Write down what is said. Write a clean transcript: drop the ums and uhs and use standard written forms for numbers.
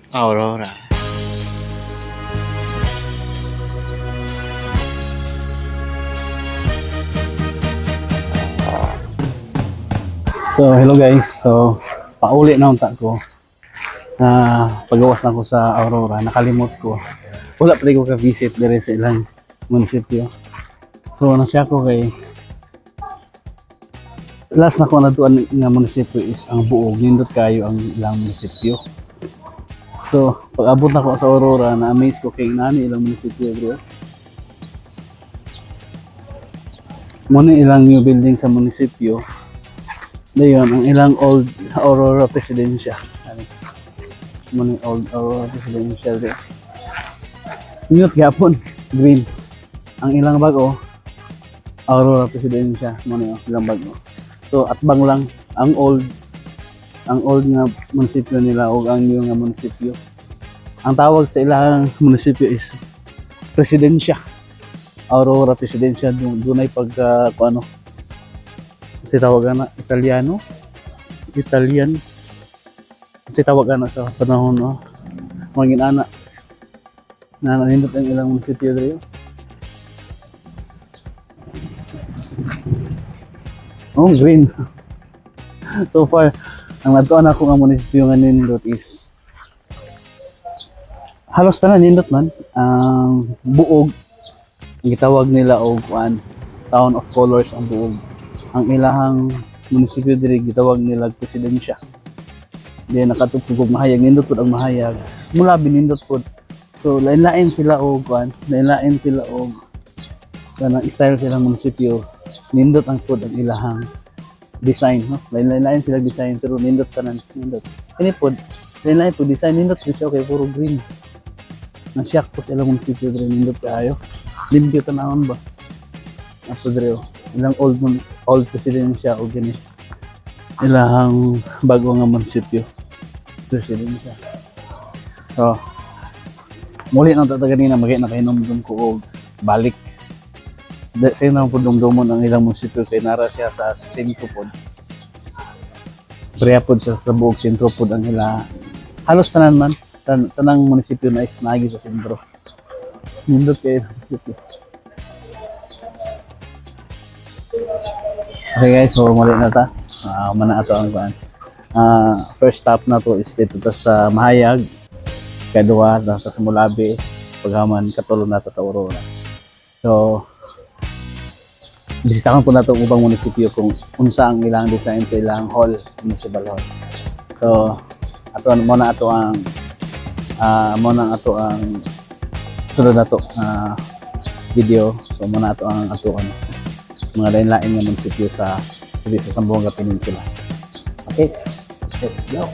Aurora. So, hello guys. So, pauli na unta ko. Pagawas na ko sa Aurora. Nakalimot ko. Wala pa rin ko ka-visit dire sa ilang munisipyo. So, ano siya ko kay last na ko natuan nga munisipyo is ang Buog. Nindot kayo ang ilang munisipyo. So, pag abot na ko sa Aurora, na-amaze ko kay nani ilang munisipyo bro. Muna ilang new building sa munisipyo. Dayon, ang ilang old Aurora Presidencia. Muna old Aurora Presidencia rin. Niyot gapon, green. Ang ilang bago, Aurora Presidencia. Muna ilang bago. So, atbang lang, ang old nga munisipyo nila o ang new nga munisipyo. Ang tawag sa ilang munisipyo is Presidencia. Aurora Presidencia. Doon ay pagka, kasi tawag na Italian kasi tawag na sa panahon mga ginana na nanindot ang ilang munisipyo dito. Green. So far ang natuan ako nga munisipyo nga nindot is halos tanan nindot man. Ang Buog ang gitawag nila og Town of Colors ang Buog. Ang ilahang munisipyo diri gitawag nila Presidencia. Di nakatugtog mahayag nindot pud ang mahayag. Mula binindot pud. So lain-lain sila og kanang style sila munisipyo. Nindot ang pud ang ilahang design, no? Lain-lain sila design pero nindot tanan nindot. Kini pud lain-lain pud design nindot siya okay puro green. Na-shock po sila munisipyo diri nindot kaayo. Limpyo tanawon ba? Aso diri ilang old Presidencia o gani ilahang bago nga munisipyo Presidencia. So muli nang tata ganina nakainom ko og balik sa nang pud dumdumon ang ilang munisipyo kay nara siya sa sentro pod priya pod sa Buog sentro pod ang ila halos tanan man tanang munisipyo na is naagi sa sentro nindot kay munisipyo. Okay guys, so muli na ta. Mana ato ang first stop na to is dito ta sa Mahayag. Kadua ta sa Mulabi, paghaman katulong na ta sa Aurora. So bisitahan po na to ubang munisipyo kung unsa ang ilang design sa ilang hall, municipal hall. So muna ato ang sunod na to video. So muna ato ang mga lain-lain nga munisipyo sa Zamboanga Peninsula. Okay, let's go.